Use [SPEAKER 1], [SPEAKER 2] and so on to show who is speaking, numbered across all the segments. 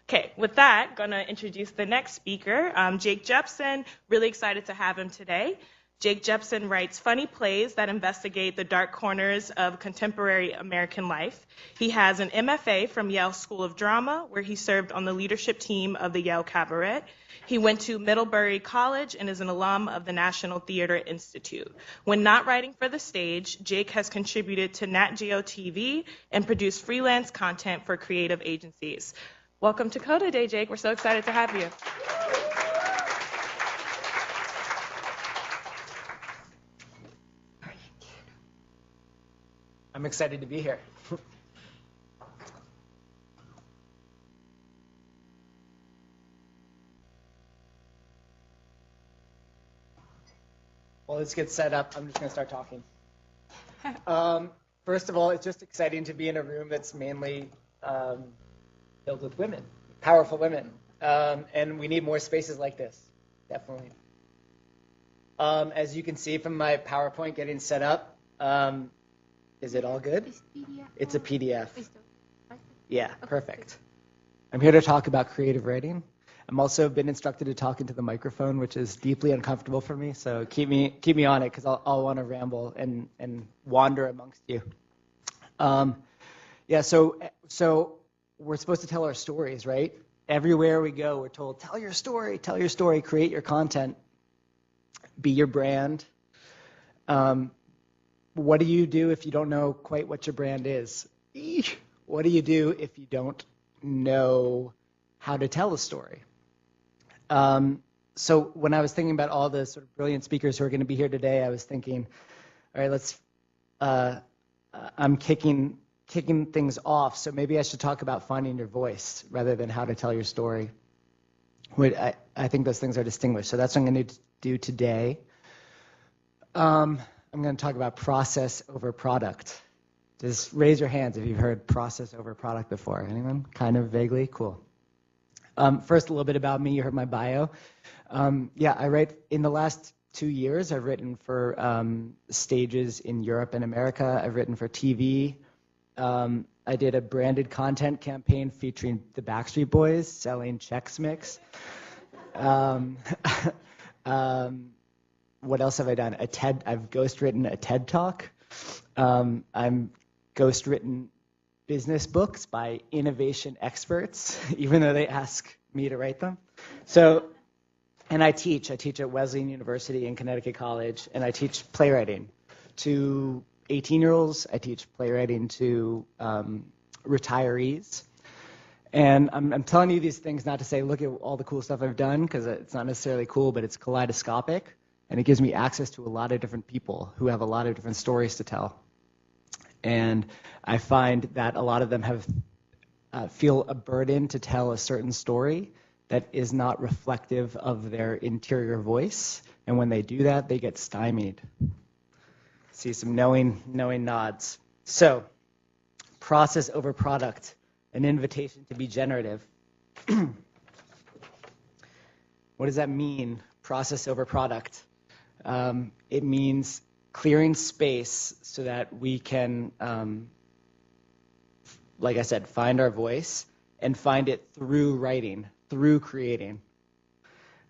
[SPEAKER 1] Okay, with that, going to introduce the next speaker, Jake Jeppson. Really excited to have him today. Jake Jeppson writes funny plays that investigate the dark corners of contemporary American life. He has an MFA from Yale School of Drama, where he served on the leadership team of the Yale Cabaret. He went to Middlebury College and is an alum of the National Theater Institute. When not writing for the stage, Jake has contributed to Nat Geo TV and produced freelance content for creative agencies. Welcome to Kota Day, Jake. We're so excited to have you.
[SPEAKER 2] I'm excited to be here. Well, let's get set up. I'm just going to start talking. First of all, it's just exciting to be in a room that's mainly filled with women, powerful women. And we need more spaces like this, definitely. As you can see from my PowerPoint getting set up, is it all good? It's a PDF. Yeah, perfect. I'm here to talk about creative writing. I'm also been instructed to talk into the microphone, which is deeply uncomfortable for me. So keep me on it, because I'll want to ramble and wander amongst you. Yeah. So we're supposed to tell our stories, right? Everywhere we go, we're told, tell your story, create your content, be your brand. What do you do if you don't know quite what your brand is? What do you do if you don't know how to tell a story? So when I was thinking about all the sort of brilliant speakers who are going to be here today, I was thinking, all right, I'm kicking things off, so maybe I should talk about finding your voice rather than how to tell your story. I think those things are distinguished, so that's what I'm going to do today. I'm going to talk about process over product. Just raise your hands if you've heard process over product before. Anyone? Kind of vaguely? Cool. First, a little bit about me. You heard my bio. Yeah, I write in the last 2 years. I've written for stages in Europe and America. I've written for TV. I did a branded content campaign featuring the Backstreet Boys selling Chex Mix. What else have I done? I've ghostwritten a TED Talk. I'm ghostwritten business books by innovation experts, even though they ask me to write them. So, and I teach at Wesleyan University and Connecticut College, and I teach playwriting to 18-year-olds. I teach playwriting to retirees. And I'm telling you these things not to say, look at all the cool stuff I've done, because it's not necessarily cool, but it's kaleidoscopic. And it gives me access to a lot of different people who have a lot of different stories to tell. And I find that a lot of them feel a burden to tell a certain story that is not reflective of their interior voice. And when they do that, they get stymied. See some knowing nods. So, process over product, an invitation to be generative. What does that mean, process over product? It means clearing space so that we can, like I said, find our voice and find it through writing, through creating.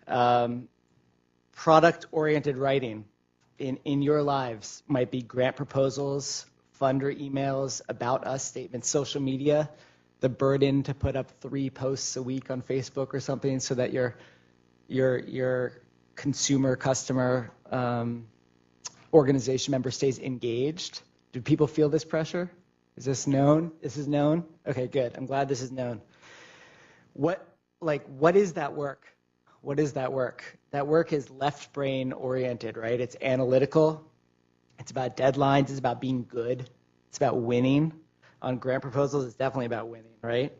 [SPEAKER 2] Product-oriented writing in your lives might be grant proposals, funder emails, about us statements, social media, the burden to put up 3 posts a week on Facebook or something so that your customer organization member stays engaged. Do people feel this pressure? Is this known? This is known? Okay, good. I'm glad this is known. What is that work? What is that work? That work is left brain oriented, right? It's analytical. It's about deadlines. It's about being good. It's about winning. On grant proposals, it's definitely about winning, right?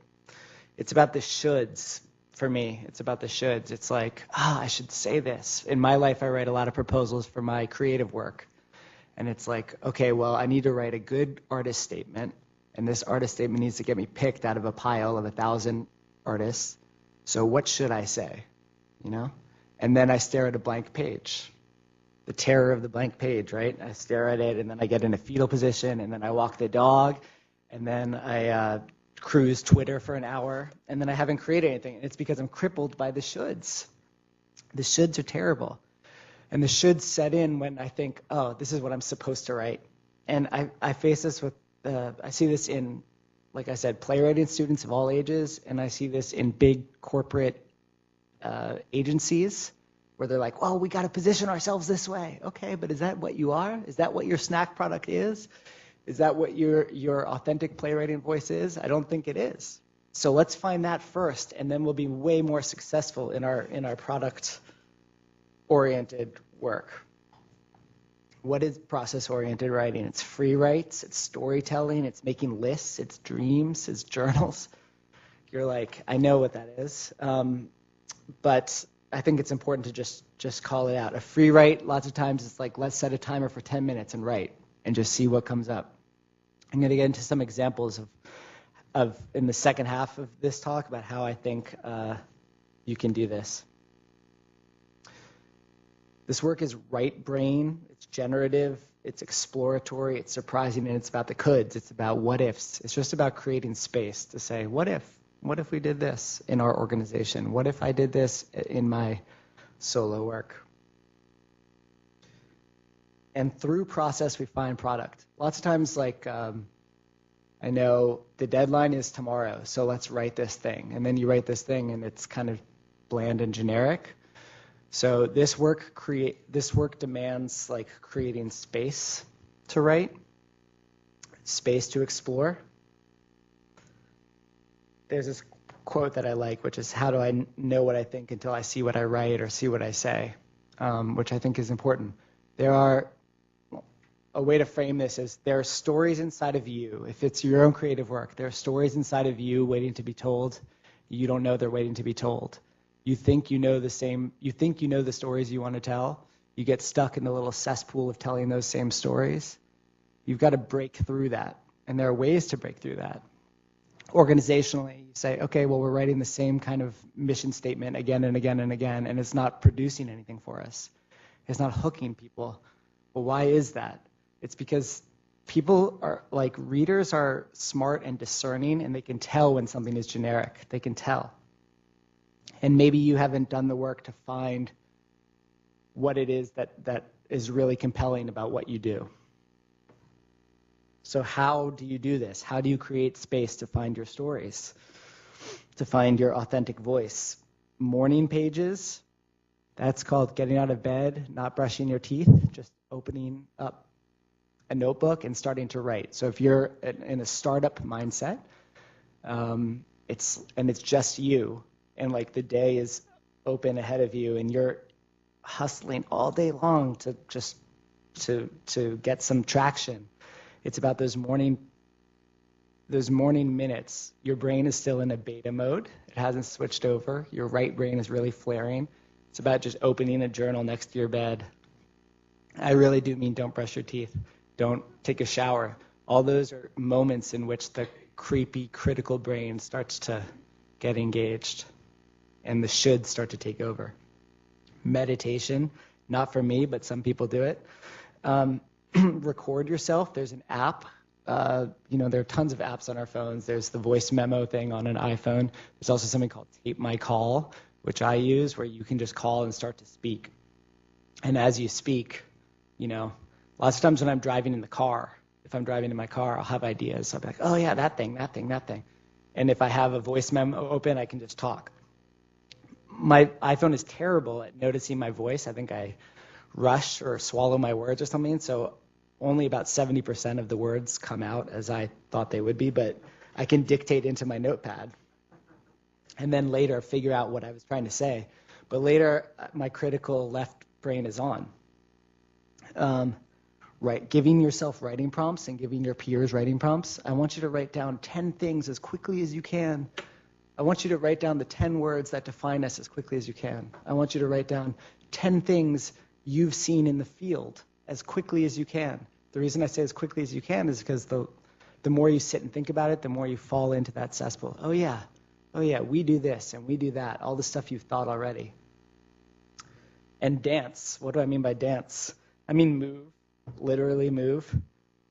[SPEAKER 2] It's about the shoulds. For me, it's about the shoulds. It's like, I should say this. In my life, I write a lot of proposals for my creative work. And it's like, okay, well, I need to write a good artist statement. And this artist statement needs to get me picked out of a pile of 1,000 artists. So what should I say? You know? And then I stare at a blank page. The terror of the blank page, right? I stare at it, and then I get in a fetal position, and then I walk the dog, and then I cruise Twitter for an hour, and then I haven't created anything. And it's because I'm crippled by the shoulds. The shoulds are terrible. And the shoulds set in when I think, oh, this is what I'm supposed to write. And I face this with, I see this in, like I said, playwriting students of all ages, and I see this in big corporate agencies where they're like, well, we got to position ourselves this way. Okay, but is that what you are? Is that what your snack product is? Is that what your authentic playwriting voice is? I don't think it is. So let's find that first, and then we'll be way more successful in our product-oriented work. What is process-oriented writing? It's free writes, it's storytelling, it's making lists, it's dreams, it's journals. You're like, I know what that is. But I think it's important to just call it out. A free write, lots of times it's like, let's set a timer for 10 minutes and write, and just see what comes up. I'm going to get into some examples of in the second half of this talk about how I think you can do this. This work is right brain, it's generative, it's exploratory, it's surprising, and it's about the coulds. It's about what ifs. It's just about creating space to say, what if? What if we did this in our organization? What if I did this in my solo work? And through process, we find product. Lots of times, like, I know the deadline is tomorrow, so let's write this thing. And then you write this thing, and it's kind of bland and generic. So this work demands like creating space to write, space to explore. There's this quote that I like, which is, how do I know what I think until I see what I write or see what I say, which I think is important. A way to frame this is, there are stories inside of you. If it's your own creative work, there are stories inside of you waiting to be told. You don't know they're waiting to be told. You think you know the stories you want to tell. You get stuck in the little cesspool of telling those same stories. You've got to break through that. And there are ways to break through that. Organizationally, you say, okay, well, we're writing the same kind of mission statement again and again and again, and it's not producing anything for us. It's not hooking people. Well, why is that? It's because people are, like, readers are smart and discerning, and they can tell when something is generic. They can tell. And maybe you haven't done the work to find what it is that is really compelling about what you do. So how do you do this? How do you create space to find your stories, to find your authentic voice? Morning pages, that's called getting out of bed, not brushing your teeth, just opening up a notebook and starting to write. So if you're in a startup mindset, it's just you, and like the day is open ahead of you, and you're hustling all day long to get some traction. It's about those morning minutes. Your brain is still in a beta mode. It hasn't switched over. Your right brain is really flaring. It's about just opening a journal next to your bed. I really do mean don't brush your teeth. Don't take a shower. All those are moments in which the creepy, critical brain starts to get engaged, and the shoulds start to take over. Meditation, not for me, but some people do it. Record yourself. There's an app. There are tons of apps on our phones. There's the voice memo thing on an iPhone. There's also something called Tape My Call, which I use, where you can just call and start to speak. And as you speak, lots of times when I'm driving in the car, if I'm driving in my car, I'll have ideas. I'll be like, oh yeah, that thing. And if I have a voice memo open, I can just talk. My iPhone is terrible at noticing my voice. I think I rush or swallow my words or something, so only about 70% of the words come out as I thought they would be, but I can dictate into my notepad and then later figure out what I was trying to say. But later, my critical left brain is on. Giving yourself writing prompts and giving your peers writing prompts. I want you to write down 10 things as quickly as you can. I want you to write down the 10 words that define us as quickly as you can. I want you to write down 10 things you've seen in the field as quickly as you can. The reason I say as quickly as you can is because the more you sit and think about it, the more you fall into that cesspool. Oh yeah, we do this and we do that, all the stuff you've thought already. And dance. What do I mean by dance? I mean move, literally move.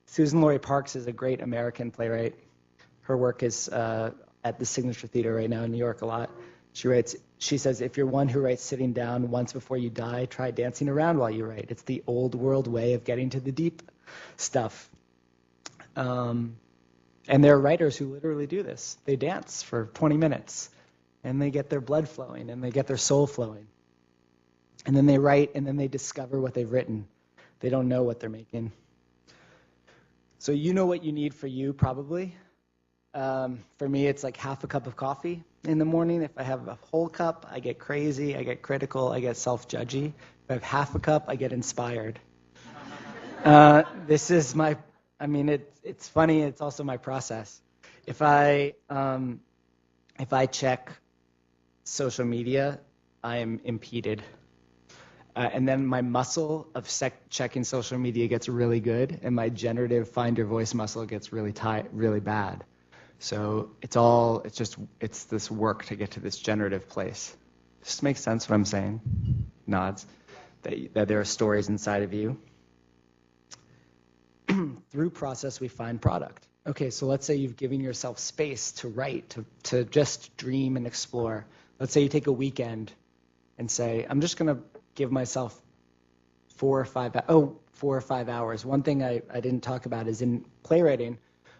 [SPEAKER 2] Susan Laurie Parks is a great American playwright. Her work is at the Signature Theater right now in New York a lot. She says, if you're one who writes sitting down once before you die, try dancing around while you write. It's the old world way of getting to the deep stuff. And there are writers who literally do this. They dance for 20 minutes, and they get their blood flowing, and they get their soul flowing. And then they write, and then they discover what they've written. They don't know what they're making. So you know what you need for you, probably. For me, it's like half a cup of coffee in the morning. If I have a whole cup, I get crazy, I get critical, I get self-judgy. If I have half a cup, I get inspired. This is my, it's funny, it's also my process. If I check social media, I am impeded. And then my muscle of checking social media gets really good, and my generative find your voice muscle gets really really bad. So it's this work to get to this generative place. Does this make sense what I'm saying? Nods. That there are stories inside of you. Through process, we find product. Okay, so let's say you've given yourself space to write, to just dream and explore. Let's say you take a weekend and say, I'm just going to give myself 4 or 5 hours. One thing I didn't talk about is in playwriting,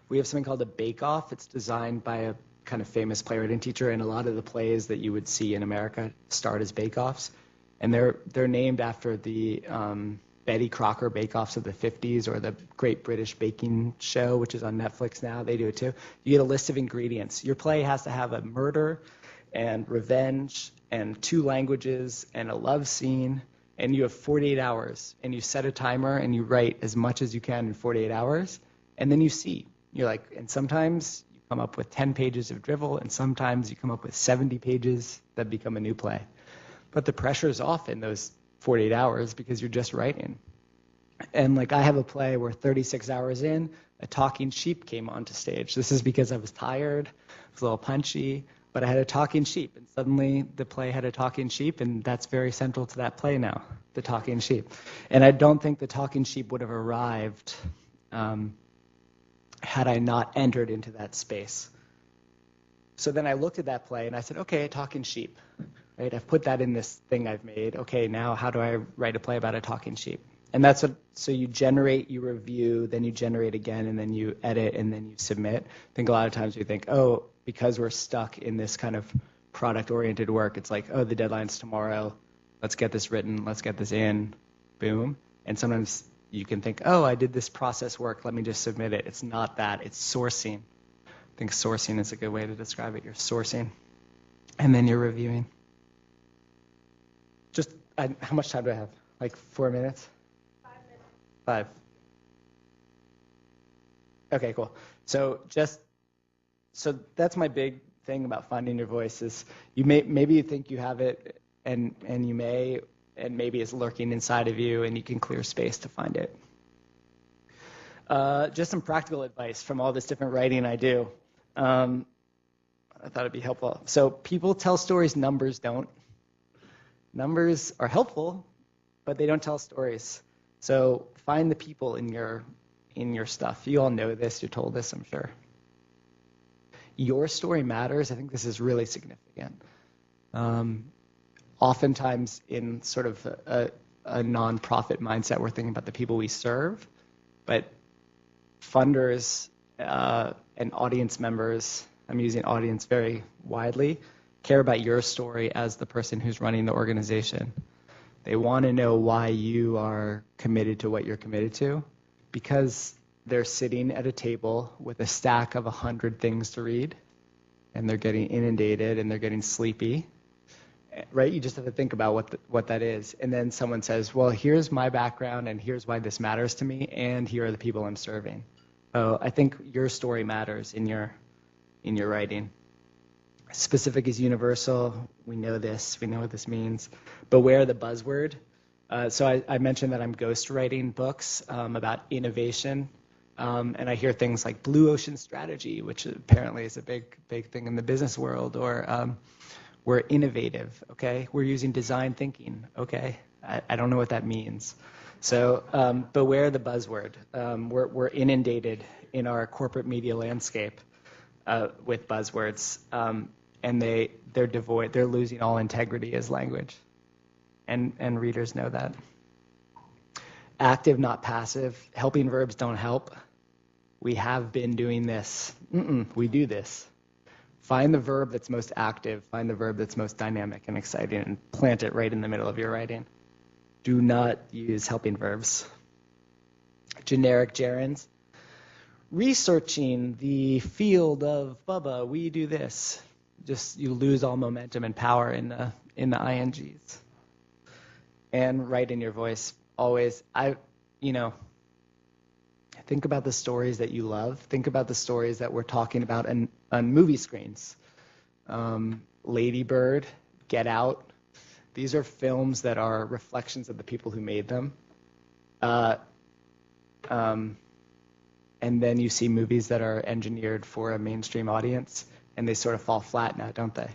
[SPEAKER 2] we have something called a bake-off. It's designed by a kind of famous playwriting teacher, and a lot of the plays that you would see in America start as bake-offs. And they're named after the Betty Crocker bake-offs of the 50s, or the Great British Baking Show, which is on Netflix now. They do it too. You get a list of ingredients. Your play has to have a murder and revenge and 2 languages and a love scene, and you have 48 hours, and you set a timer and you write as much as you can in 48 hours, and then you see. You're like, and sometimes you come up with 10 pages of drivel, and sometimes you come up with 70 pages that become a new play. But the pressure's off in those 48 hours because you're just writing. And like I have a play where 36 hours in, a talking sheep came onto stage. This is because I was tired, I was a little punchy, but I had a talking sheep, and suddenly the play had a talking sheep, and that's very central to that play now, the talking sheep. And I don't think the talking sheep would have arrived had I not entered into that space. So then I looked at that play and I said, okay, a talking sheep, right? I've put that in this thing I've made. Okay, now how do I write a play about a talking sheep? And that's what, so you generate, you review, then you generate again, and then you edit, and then you submit. I think a lot of times we think, oh, because we're stuck in this kind of product-oriented work, it's like, oh, the deadline's tomorrow, let's get this written, let's get this in, boom. And sometimes you can think, oh, I did this process work, let me just submit it. It's not that, it's sourcing. I think sourcing is a good way to describe it. You're sourcing, and then you're reviewing. Just, how much time do I have? Like 4 minutes?
[SPEAKER 1] 5 minutes.
[SPEAKER 2] 5. Okay, cool. So that's my big thing about finding your voice is maybe you think you have it, and you may, and maybe it's lurking inside of you, and you can clear space to find it. Just some practical advice from all this different writing I do. I thought it'd be helpful. So people tell stories, numbers don't. Numbers are helpful, but they don't tell stories. So find the people in your stuff. You all know this. You're told this, I'm sure. Your story matters. I think this is really significant. Oftentimes in sort of a nonprofit mindset, we're thinking about the people we serve, but funders and audience members, I'm using audience very widely, care about your story as the person who's running the organization. They want to know why you are committed to what you're committed to, because they're sitting at a table with a stack of 100 things to read, and they're getting inundated and they're getting sleepy, right? You just have to think about what that is. And then someone says, well, here's my background and here's why this matters to me, and here are the people I'm serving. So I think your story matters in your writing. Specific is universal. We know this. We know what this means. Beware the buzzword. So I mentioned that I'm ghostwriting books about innovation. And I hear things like blue ocean strategy, which apparently is a big thing in the business world, or we're innovative, okay? We're using design thinking, okay? I don't know what that means. So beware the buzzword. We're inundated in our corporate media landscape with buzzwords, and they're losing all integrity as language, and readers know that. Active, not passive. Helping verbs don't help. We have been doing this. We do this. Find the verb that's most active. Find the verb that's most dynamic and exciting, and plant it right in the middle of your writing. Do not use helping verbs. Generic gerunds. Researching the field of Bubba, we do this. Just you lose all momentum and power in the ings. And write in your voice always. Think about the stories that you love. Think about the stories that we're talking about on movie screens. Lady Bird, Get Out. These are films that are reflections of the people who made them. And then you see movies that are engineered for a mainstream audience, and they sort of fall flat now, don't they? I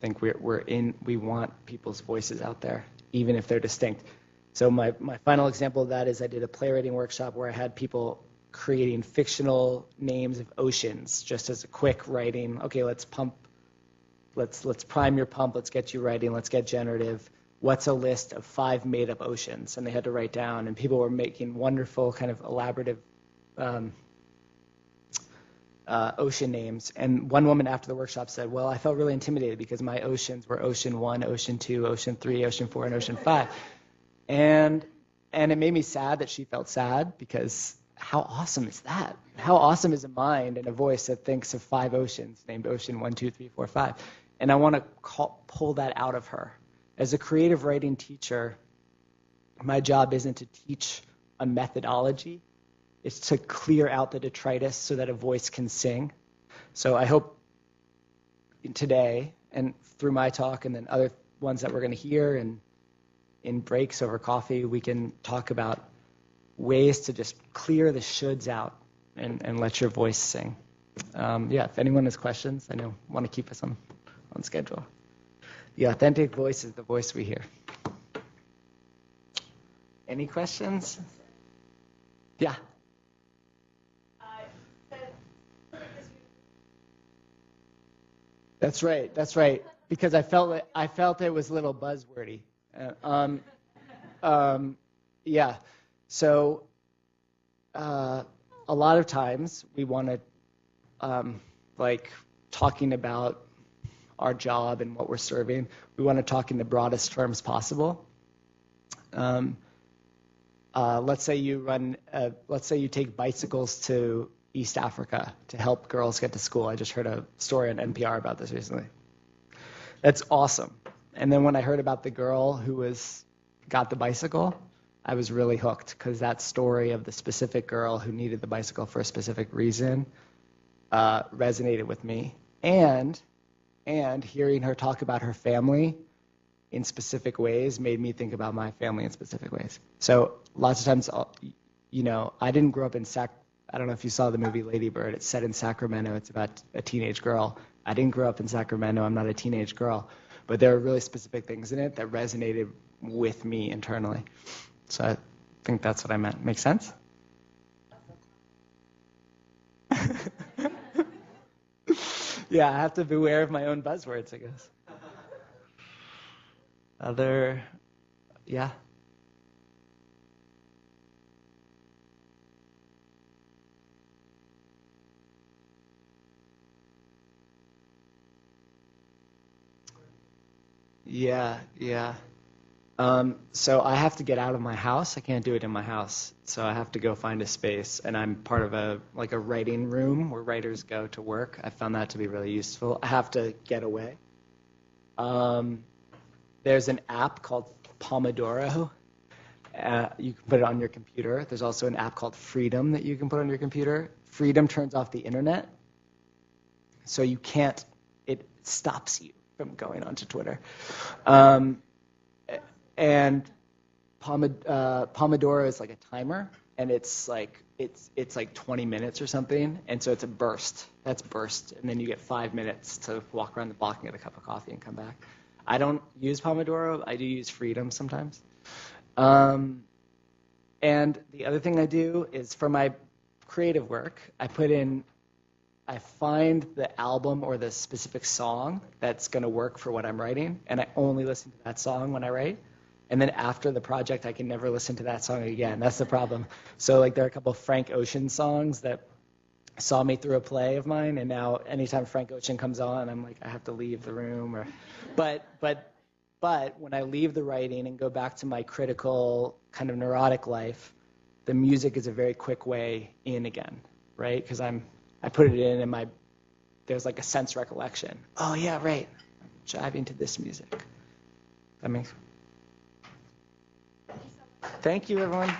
[SPEAKER 2] think we want people's voices out there, even if they're distinct. So my final example of that is I did a playwriting workshop where I had people creating fictional names of oceans just as a quick writing. Okay, let's prime your pump, let's get you writing, let's get generative. What's a list of 5 made-up oceans? And they had to write down, and people were making wonderful kind of elaborative ocean names. And one woman after the workshop said, well, I felt really intimidated because my oceans were Ocean 1, Ocean 2, Ocean 3, Ocean 4, and Ocean 5. And it made me sad that she felt sad, because how awesome is that? How awesome is a mind and a voice that thinks of 5 oceans named Ocean 1, 2, 3, 4, 5? And I want to pull that out of her. As a creative writing teacher, my job isn't to teach a methodology. It's to clear out the detritus so that a voice can sing. So I hope today, and through my talk and then other ones that we're going to hear and in breaks over coffee, we can talk about ways to just clear the shoulds out and let your voice sing. If anyone has questions, I want to keep us on schedule. The authentic voice is the voice we hear. Any questions? Yeah. That's right. Because I felt it was a little buzzwordy. So a lot of times we want to, talking about our job and what we're serving, we want to talk in the broadest terms possible. Let's say you take bicycles to East Africa to help girls get to school. I just heard a story on NPR about this recently. That's awesome. And then when I heard about the girl who got the bicycle, I was really hooked, because that story of the specific girl who needed the bicycle for a specific reason resonated with me. And hearing her talk about her family in specific ways made me think about my family in specific ways. So lots of times, I didn't grow up in I don't know if you saw the movie Lady Bird. It's set in Sacramento. It's about a teenage girl. I didn't grow up in Sacramento. I'm not a teenage girl. But there are really specific things in it that resonated with me internally. So I think that's what I meant. Make sense? Yeah, I have to beware of my own buzzwords, I guess. Yeah. Yeah. So I have to get out of my house. I can't do it in my house. So I have to go find a space. And I'm part of a writing room where writers go to work. I found that to be really useful. I have to get away. There's an app called Pomodoro. You can put it on your computer. There's also an app called Freedom that you can put on your computer. Freedom turns off the internet. So it stops you from going onto Twitter. And Pomodoro is like a timer, and it's like 20 minutes or something, and so it's a burst. That's burst, and then you get 5 minutes to walk around the block and get a cup of coffee and come back. I don't use Pomodoro. I do use Freedom sometimes. And the other thing I do is for my creative work, I put in I find the album or the specific song that's going to work for what I'm writing, and I only listen to that song when I write. And then after the project, I can never listen to that song again. That's the problem. So like there are a couple of Frank Ocean songs that saw me through a play of mine, and now anytime Frank Ocean comes on, I'm like, I have to leave the room. But when I leave the writing and go back to my critical kind of neurotic life, the music is a very quick way in again, right? Because I put it in and there's like a sense recollection. Oh yeah, right. I'm jiving to this music. That makes. Thank you, everyone.